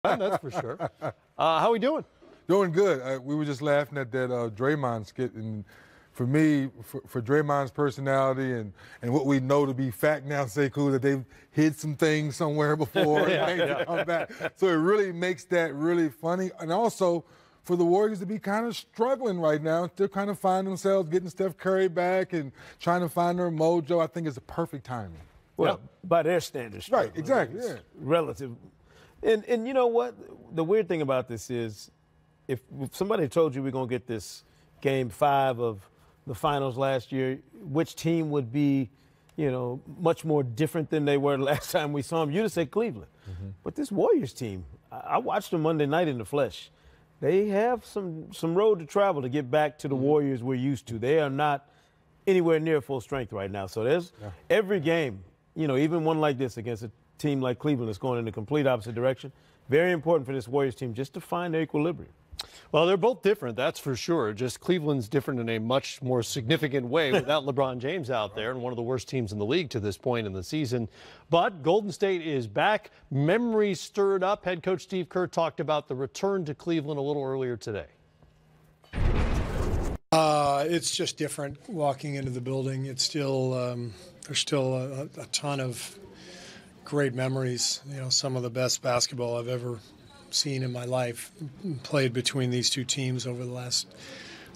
That's for sure. How are we doing? Doing good. We were just laughing at that Draymond skit, and for me, for Draymond's personality and what we know to be fact now, say cool that they've hid some things somewhere before and made it come back. So it really makes that really funny, and also for the Warriors to be kind of struggling right now, still kind of find themselves getting Steph Curry back and trying to find their mojo. I think it's a perfect timing. Well, by their standards, right? Exactly. Yeah. Relative. And you know what? The weird thing about this is, if somebody told you we're going to get this Game 5 of the finals last year, which team would be, much more different than they were last time we saw them, you'd have said Cleveland. Mm-hmm. But this Warriors team, I watched them Monday night in the flesh. They have some road to travel to get back to the Warriors we're used to. They are not anywhere near full strength right now. So there's every game, even one like this against a team like Cleveland that's going in the complete opposite direction, very important for this Warriors team just to find their equilibrium. Well, they're both different, that's for sure. Just Cleveland's different in a much more significant way without LeBron James out there, and one of the worst teams in the league to this point in the season. But Golden State is back. Memories stirred up. Head coach Steve Kerr talked about the return to Cleveland a little earlier today. It's just different walking into the building. It's still there's still a ton of great memories. Some of the best basketball I've ever seen in my life played between these two teams over the last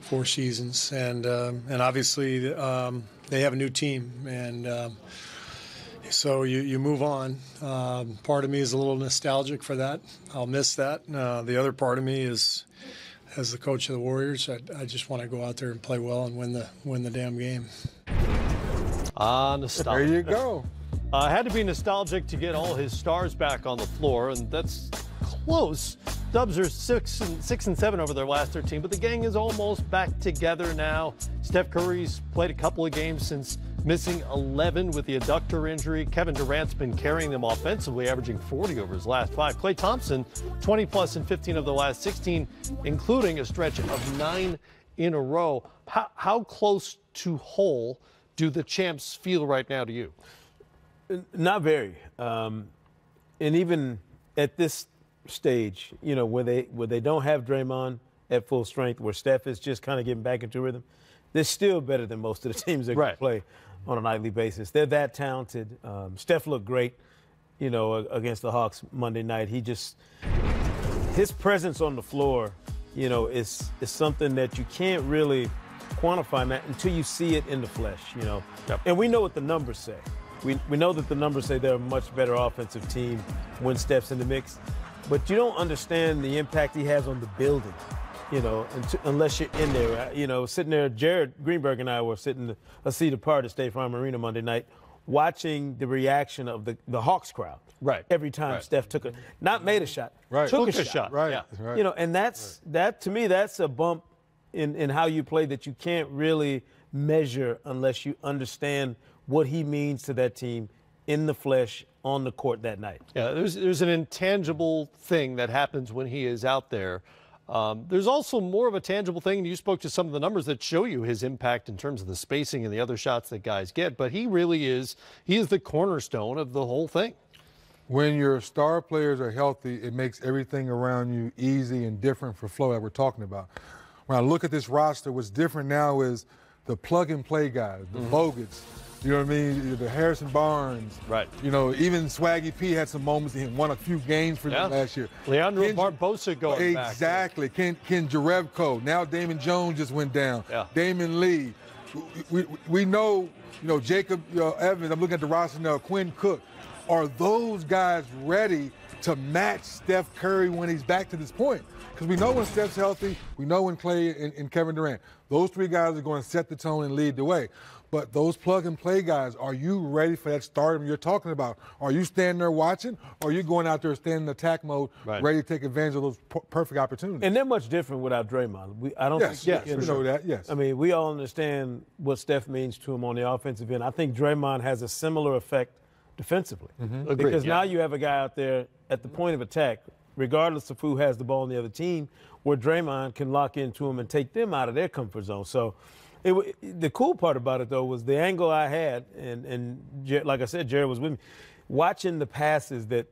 4 seasons, and obviously they have a new team, and so you move on. Part of me is a little nostalgic for that. I'll miss that. The other part of me is, as the coach of the Warriors, I just want to go out there and play well and win the damn game. Nostalgic. There you go. Had to be nostalgic to get all his stars back on the floor, and that's close. Dubs are 6 and 7 over their last 13, but the gang is almost back together now. Steph Curry's played a couple of games since missing 11 with the adductor injury. Kevin Durant's been carrying them offensively, averaging 40 over his last 5. Klay Thompson, 20-plus in 15 of the last 16, including a stretch of 9 in a row. How close to whole do the champs feel right now to you? Not very. And even at this stage, where they don't have Draymond at full strength, where Steph is just kind of getting back into rhythm, they're still better than most of the teams that can play on a nightly basis. They're that talented. Steph looked great, against the Hawks Monday night. His presence on the floor, is something that you can't really quantify that until you see it in the flesh, And we know what the numbers say. We know that the numbers say they're a much better offensive team when Steph's in the mix. But you don't understand the impact he has on the building, unless you're in there. Sitting there, Jared Greenberg and I were sitting a seat apart at State Farm Arena Monday night, watching the reaction of the Hawks crowd. Right. Every time Steph took not made a shot, took a shot. Right. Yeah. Right. And that to me, that's a bump in how you play that you can't really measure unless you understand what he means to that team in the flesh on the court that night. Yeah, there's an intangible thing that happens when he is out there. There's also more of a tangible thing, and you spoke to some of the numbers that show you his impact in terms of the spacing and the other shots that guys get, but he is the cornerstone of the whole thing. When your star players are healthy, it makes everything around you easy and different for flow that we're talking about. When I look at this roster, what's different now is the plug-and-play guys, the Bogut's, you know what I mean? The Harrison Barnes. Right. Even Swaggy P had some moments. He won a few games for them last year. Leandro Barbosa going back. Exactly. Ken Jerebko. Now Damon Jones just went down. Yeah. Damon Lee. We know, Jacob Evans. I'm looking at the roster now. Quinn Cook. Are those guys ready to match Steph Curry when he's back to this point? Because we know when Steph's healthy, we know when Klay and Kevin Durant. Those 3 guys are going to set the tone and lead the way. But those plug-and-play guys, are you ready for that stardom you're talking about? Are you standing there watching, or are you going out there standing in attack mode, ready to take advantage of those perfect opportunities? And they're much different without Draymond. I don't think we know that, yes. I mean, we all understand what Steph means to him on the offensive end. I think Draymond has a similar effect defensively. Because now you have a guy out there at the point of attack, regardless of who has the ball on the other team, where Draymond can lock into him and take them out of their comfort zone. So the cool part about it, though, was the angle I had, and like I said, Jared was with me, watching the passes that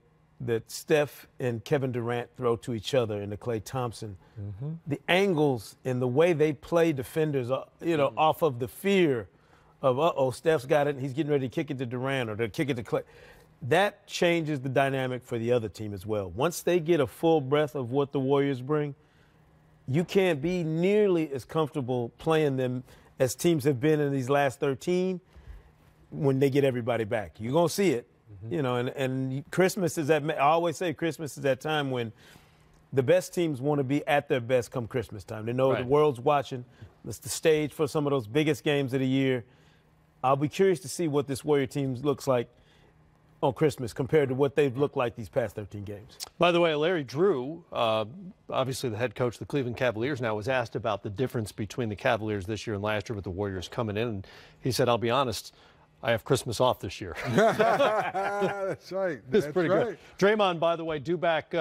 that Steph and Kevin Durant throw to each other and to Klay Thompson, the angles and the way they play defenders, off of the fear of, Steph's got it, he's getting ready to kick it to Durant or to kick it to Klay. That changes the dynamic for the other team as well. Once they get a full breath of what the Warriors bring, you can't be nearly as comfortable playing them as teams have been in these last 13 when they get everybody back. You're going to see it. And Christmas is I always say Christmas is that time when the best teams want to be at their best come Christmas time. They know the world's watching. It's the stage for some of those biggest games of the year. I'll be curious to see what this Warrior team looks like on Christmas compared to what they've looked like these past 13 games. By the way, Larry Drew, obviously the head coach of the Cleveland Cavaliers now, was asked about the difference between the Cavaliers this year and last year with the Warriors coming in. And he said, I'll be honest, I have Christmas off this year. That's right. It's pretty good. Draymond, by the way, due back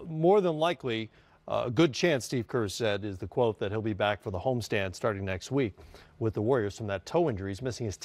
more than likely. A good chance, Steve Kerr said, is the quote, that he'll be back for the homestand starting next week with the Warriors from that toe injury. He's missing his 10th